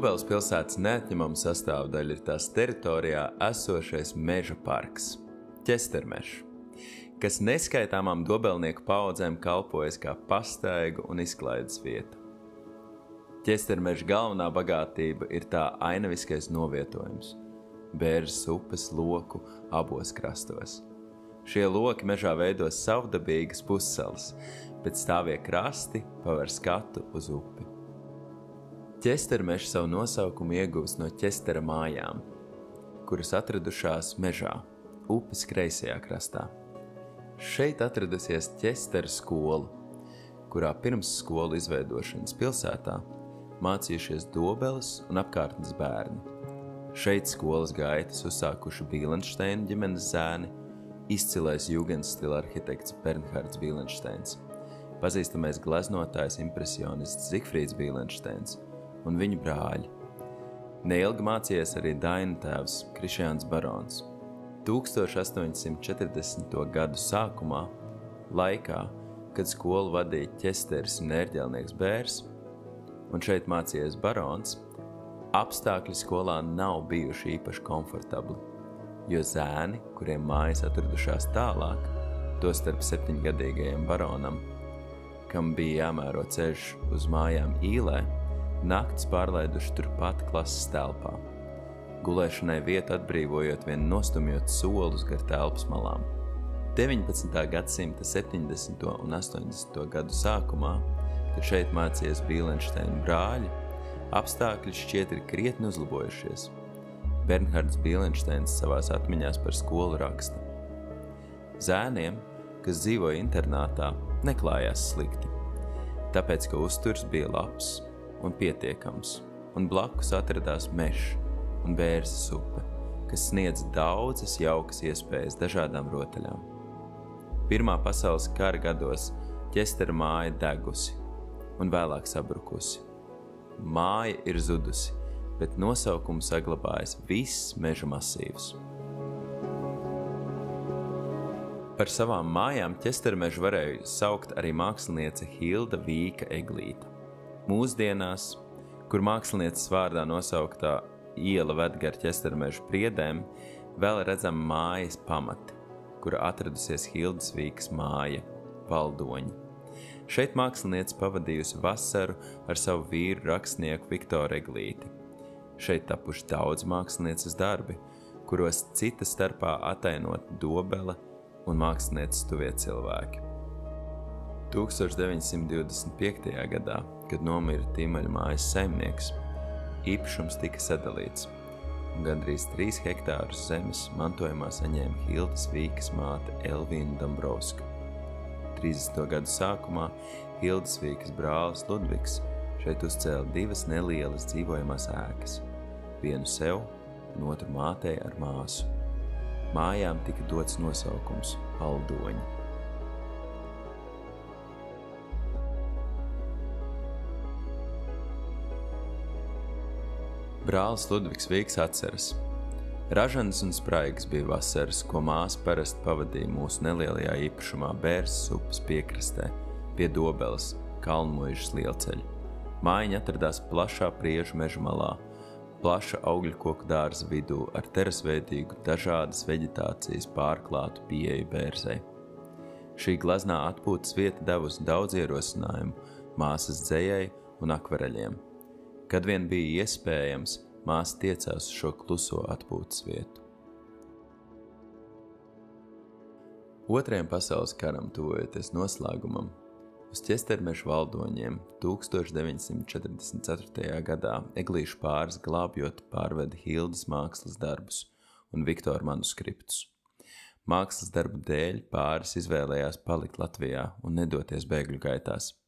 Dobeles pilsētas neatņemama sastāvdaļa ir tās teritorijā esošais meža parks – Ķestermežs, kas neskaitāmām dobelnieku paudzēm kalpojas kā pastaigu un izklaides vieta. Ķestermeža galvenā bagātība ir tā ainaviskais novietojums – Bērzes upes loku abos krastos. Šie loki mežā veido savdabīgas pussalas, bet stāvie krasti paver skatu uz upi. Ķestermežs savu nosaukumu ieguvis no Ķestera mājām, kuras atradušās mežā, upes kreisajā krastā. Šeit atradusies Ķestera skola, kurā pirms skolu izveidošanas pilsētā mācījušies Dobeles un apkārtnes bērni. Šeit skolas gaitas uzsākuši Bīlenšteina ģimenes zēni, izcilais jugendstila arhitekts Bernhards Bīlenšteins, pazīstamais gleznotājs impresionists Zigfrīds Bīlenšteins un viņa brāļi. Neilgi mācījies arī Daina tēvs Krišjāns Barons. 1840. gadu sākumā, laikā, kad skolu vadīja ķesteris un ērģelnieks Bērs, un šeit mācījies Barons, apstākļi skolā nav bijuši īpaši komfortabli, jo zēni, kuriem mājas atradušās tālāk, tostarp 7-gadīgajam Baronam, kam bija jāmēro ceļš uz mājām Īlē, naktis pārlaiduši turpat klases telpā, gulēšanai vietu atbrīvojot vien nostumjot solus gar telpas malām. 19. gadsimta 70. un 80. gadu sākumā, kad šeit mācījies Bīlenšteina brāļi, apstākļi šķiet ir krietni uzlabojušies. Bernhards Bīlenšteins savās atmiņās par skolu raksta. Zēniem, kas dzīvoja internātā, neklājās slikti, tāpēc, ka uzturs bija labs un pietiekams, un blakus atradās mežs un Bērzes upe, kas sniedz daudzas jaukas iespējas dažādām rotaļām. Pirmā pasaules kara gados Ķestera māja degusi un vēlāk sabrukusi. Māja ir zudusi, bet nosaukumu saglabājas viss meža masīvs. Par savām mājām Ķestermežu varēja saukt arī māksliniece Hilda Vīka Eglīta. Mūsdienās, kur mākslinieces vārdā nosauktā iela ved gar Ķestermežu priedēm, vēl redzam mājas pamati, kura atradusies Hildas Vīkas māja, Valdoņa. Šeit māksliniece pavadījusi vasaru ar savu vīru rakstnieku Viktoru Eglīti. Šeit tapuši daudz mākslinieces darbi, kuros cita starpā atainot Dobele un mākslinieces tuvie cilvēki. 1925. gadā, kad nomira Tīmaļu mājas saimnieks, īpašums tika sadalīts, un gandrīz 3 hektārus zemes mantojumā saņēma Hildas Vīkas māte Elvīna Dombrovska. 30. gadu sākumā Hildas Vīkas brālis Ludvigs šeit uzcēla 2 nelielas dzīvojamās ēkas, vienu sev un otru mātei ar māsu. Mājām tika dots nosaukums Valdoņa. Brālis Ludvigs Vīks atceras. Ražanas un spraigas bija vasaras, ko māsa parasti pavadīja mūsu nelielajā īpašumā Bērzes upes piekrastē, pie Dobeles, Kalnmuižas lielceļa. Mājiņa atradās plašā priežu meža malā, plaša augļu koku dārza vidū ar terasveidīgu dažādas veģetācijas pārklātu pieeju Bērzei. Šī gleznā atpūtas vieta devusi daudz ierosinājumu māsas dzejai un akvareļiem. Kad vien bija iespējams, māsa tiecās uz šo kluso atpūtas vietu. Otrajam pasaules karam tuvojoties noslēgumam, uz Ķestermeža Valdoņiem 1944. gadā Eglīšu pāris glābjot pārveda Hildas mākslas darbus un Viktora manuskriptus. Mākslas darbu dēļ pāris izvēlējās palikt Latvijā un nedoties bēgļu gaitās.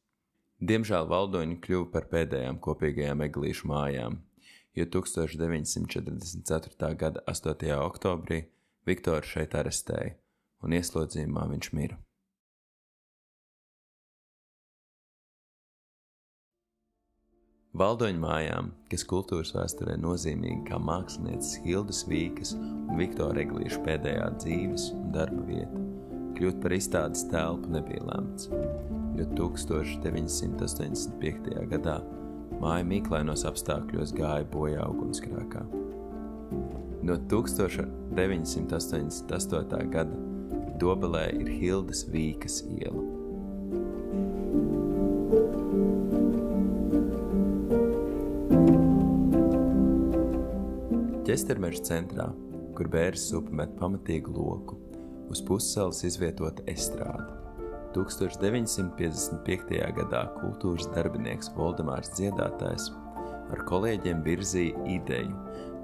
Diemžēl Valdoņi kļuva par pēdējām kopīgajām Eglīšu mājām, jo 1944. gada 8. oktobrī Viktoru šeit arestēja, un ieslodzījumā viņš mira. Valdoņu mājām, kas kultūras vēsturē nozīmīgi kā mākslinieces Hildas Vīkas un Viktora Eglīša pēdējā dzīves un darba vieta, kļūt par izstādes telpu nebija lemts, jo 1985. gadā Māja mīklainos apstākļos gāja bojā ugunsgrēkā. No 1988. gada Dobelē ir Hildas Vīkas iela. Ķestermeža centrā, kur Bēres upe met pamatīgu loku, uz pussalas izvietota estrāde. 1955. gadā kultūras darbinieks Voldemārs Dziedātājs ar kolēģiem virzīja ideju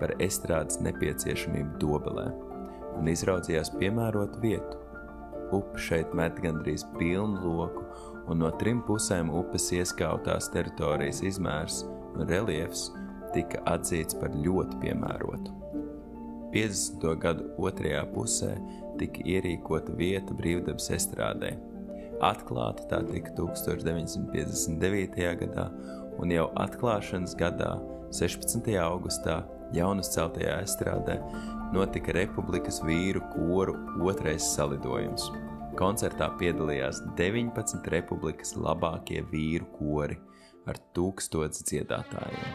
par estrādes nepieciešamību Dobelē un izraudzījās piemērotu vietu. Upe šeit met gandrīz pilnu loku, un no 3 pusēm upes ieskautās teritorijas izmērs un reliefs tika atzīts par ļoti piemērotu. 50. gadu otrajā pusē tika ierīkota vieta brīvdabas estrādē. Atklāta tā tika 1959. gadā, un jau atklāšanas gadā, 16. augustā, jaunuzceltajā estrādē, notika Republikas vīru koru 2. salidojums. Koncertā piedalījās 19 Republikas labākie vīru kori ar 1000 dziedātājiem.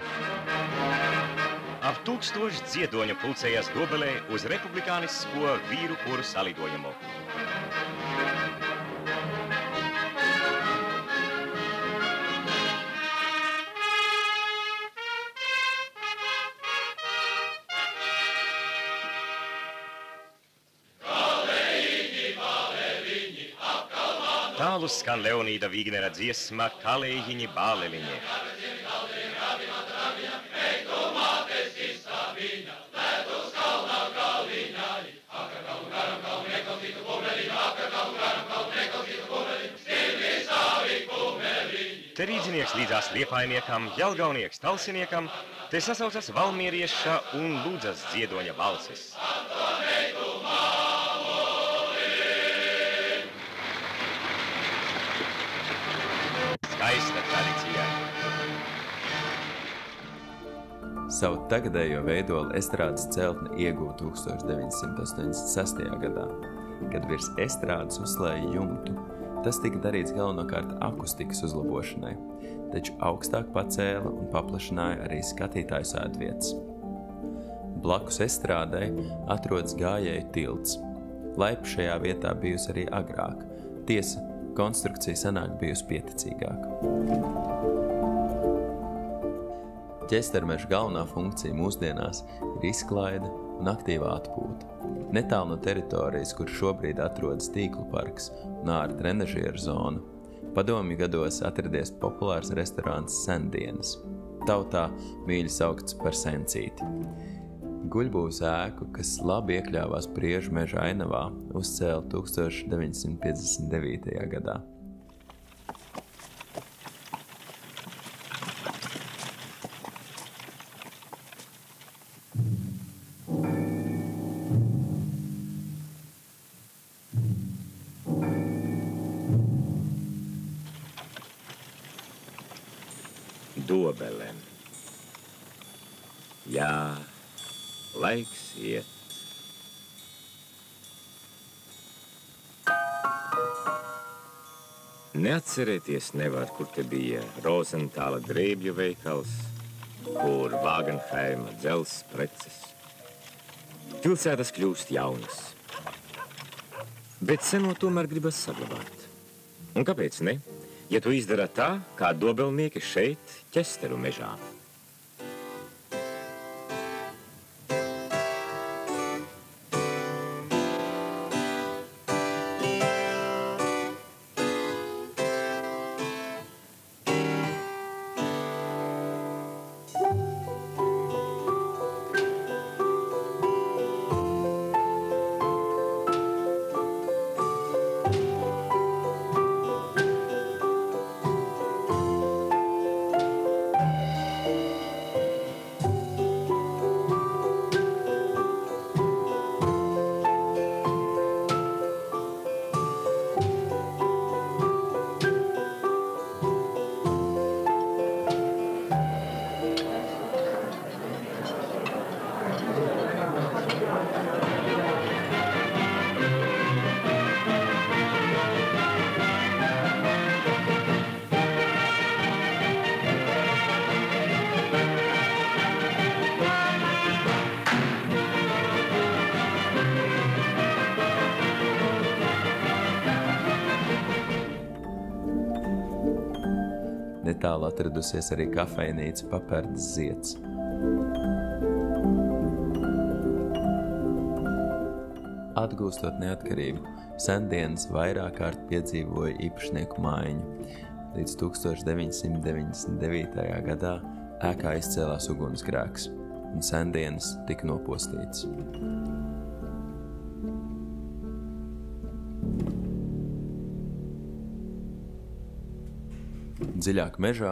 Ap 1000 dziedoņu pulcējās Dobelē uz republikānisko vīru koru salidojumu. Tālu skan Leonīda Vignera dziesma Kalējiņi bāleliņi. Te rīdzinieks līdzās liepainiekam, jelgaunieks talsiniekam, te sasaucas valmierieša un lūdzas dziedoņa balsis. Skaista tradicija. Savu tagadējo veidolu estrādes celtne ieguva 1986. gadā, kad virs estrādes uzslēja jumtu. Tas tika darīts galvenokārt akustikas uzlabošanai, taču augstāk pacēla un paplašināja arī skatītāju sēdvietas. Blakus estrādē atrodas gājēju tilts. Laipa šajā vietā bijusi arī agrāk. Tiesa, konstrukcija senāk bijusi pieticīgāka. Ķestermeža galvenā funkcija mūsdienās ir izklaide un aktīva atpūta. Netālu no teritorijas, kur šobrīd atrodas tīklu parks un āra trenažieru zona, padomju gados atradies populārs restorāns Sendienas. Tautā mīļi saukts par Sencīti. Guļbūves ēku, kas labi iekļāvās Priežu meža ainavā, uzcēla 1959. gadā. Dobele. Jā, laiks iet. Neatcerēties nevar, kur te bija Rozentāla drēbju veikals, kur Vāgenheima dzels preces. Pilsētas kļūst jaunas, bet seno tomēr gribas saglabāt. Un kāpēc ne? Ja tu izdara tā, kā dobelnieki šeit, Ķesteru mežā. Netālu atradusies arī kafejnīca Papērdes zieds. Atgūstot neatkarību, Sendienas vairāk kārt piedzīvoja īpašnieku maiņu. Līdz 1999. gadā ēkā izcēlās ugunsgrēks, un Sendienas tika nopostīts. Dziļāk mežā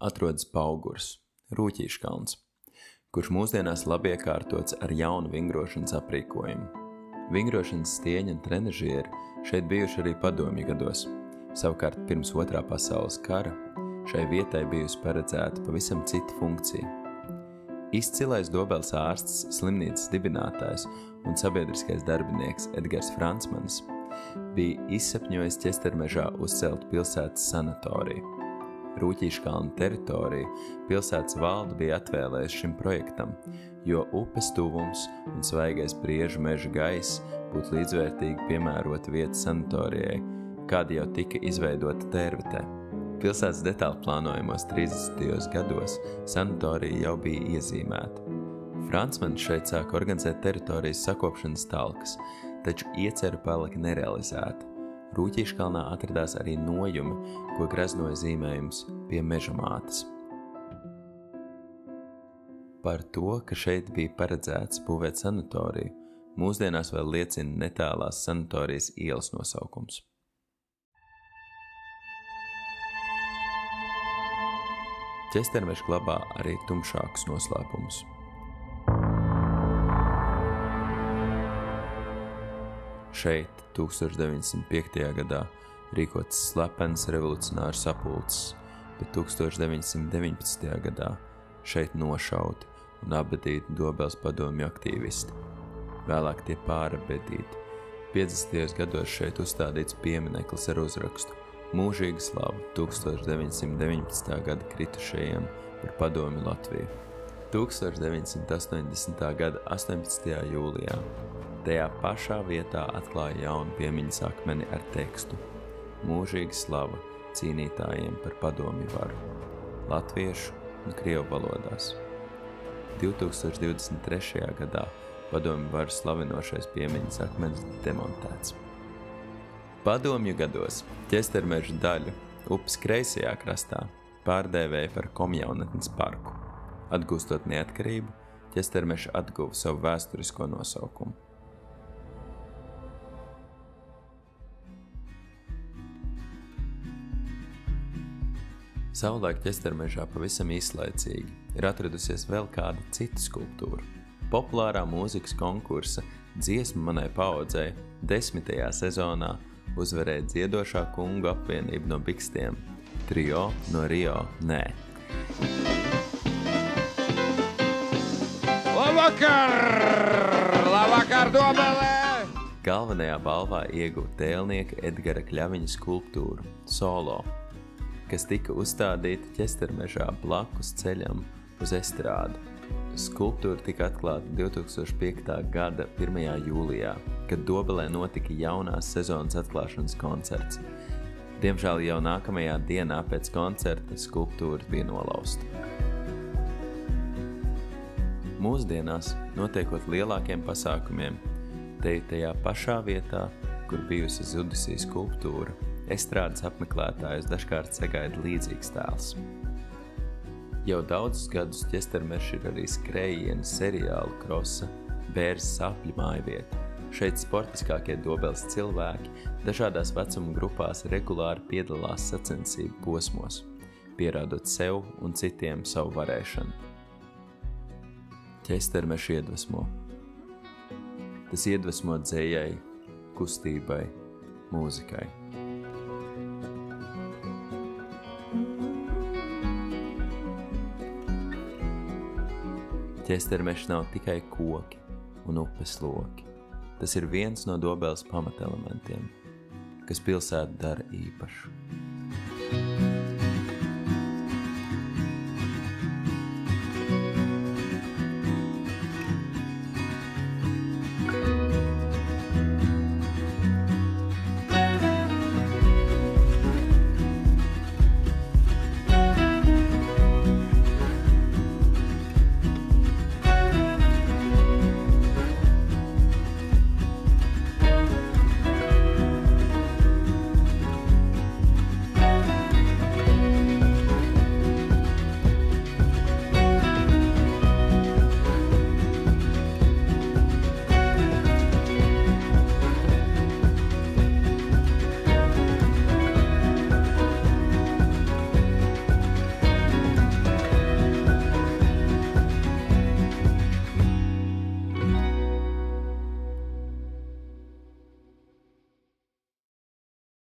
atrodas Paugurs, Rūķīškalns, kurš mūsdienās labi iekārtots ar jaunu vingrošanas aprīkojumu. Vingrošanas stieņi un trenažieri šeit bijuši arī padomju gados. Savukārt pirms Otrā pasaules kara šai vietai bijusi paredzēta pavisam cita funkcija. Izcilais Dobeles ārsts, slimnīcas dibinātājs un sabiedriskais darbinieks Edgars Francmanis bija izsapņojis Ķestermežā uzcelt pilsētas sanatoriju. Rūķīškalna teritoriju pilsētas valde bija atvēlējusi šim projektam, jo upes tuvums un svaigais priežu meža gaiss būtu līdzvērtīgi piemērota vieta sanatorijai, kāda jau tika izveidota Tērvetē. Pilsētas detāli plānojumos 30. gados sanatorija jau bija iezīmēta. Francmanis šeit sāka organizēt teritorijas sakopšanas talkas, taču iecera palika nerealizēta. Rūķīškalnā atradās arī nojumi, ko graznoja zīmējums pie mežamātes. Par to, ka šeit bija paredzēts būvēt sanatoriju, mūsdienās vēl liecina netālās sanatorijas ielas nosaukums. Ķestermežs glabā arī tumšākus noslēpumus. Šeit 1905. gadā rīkots slepens revolucionāru sapulces, bet 1919. gadā šeit nošauti un apbedīti Dobeles padomju aktīvisti. Vēlāk tie pārabedīti. 50. gados šeit uzstādīts piemineklis ar uzrakstu Mūžīga slava 1919. gada kritušajiem par padomju Latviju. 1980. gada 18. jūlijā tajā pašā vietā atklāja jaunu piemiņas akmeni ar tekstu Mūžīga slava cīnītājiem par padomju varu latviešu un krievu valodās. 2023. gadā padomju varu slavinošais piemiņas akmenis demontēts. Padomju gados Ķestermeža daļu upes kreisajā krastā pārdēvēja par Komjaunatnes parku. Atgūstot neatkarību, Ķestermeža atguva savu vēsturisko nosaukumu. Savulaik Ķestermežā pavisam īslaicīgi ir atradusies vēl kāda cita skulptūra. Populārā mūzikas konkursa Dziesma manai paaudzei 10. sezonā uzvarēja dziedošā kungu apvienība no Bikstiem, trio no Rio Nē. Labvakar, Dobelē! Galvenajā balvā ieguva tēlnieka Edgara Kļaviņa skulptūru Solo, kas tika uzstādīta Ķestermežā blakus ceļam uz estrādi. Skulptūra tika atklāta 2005. gada 1. jūlijā, kad Dobelē notika jaunās sezonas atklāšanas koncerts. Diemžēl jau nākamajā dienā pēc koncerta skulptūra bija nolausta. Mūsdienās, notiekot lielākiem pasākumiem, tajā pašā vietā, kur bijusi zudusī skulptūra, estrādes apmeklētājus dažkārt sagaida līdzīgs tēls. Jau daudzus gadus Ķestermežs ir arī skrējiena seriālu krosa Bērs sapļu mājvieta. Šeit sportiskākie Dobeles cilvēki dažādās vecuma grupās regulāri piedalās sacensību posmos, pierādot sev un citiem savu varēšanu. Ķestermežs iedvesmo. Tas iedvesmo dzejai, kustībai, mūzikai. Ķestermežs nav tikai koki un upes loki. Tas ir viens no Dobeles pamatelementiem, kas pilsētu dara īpašu.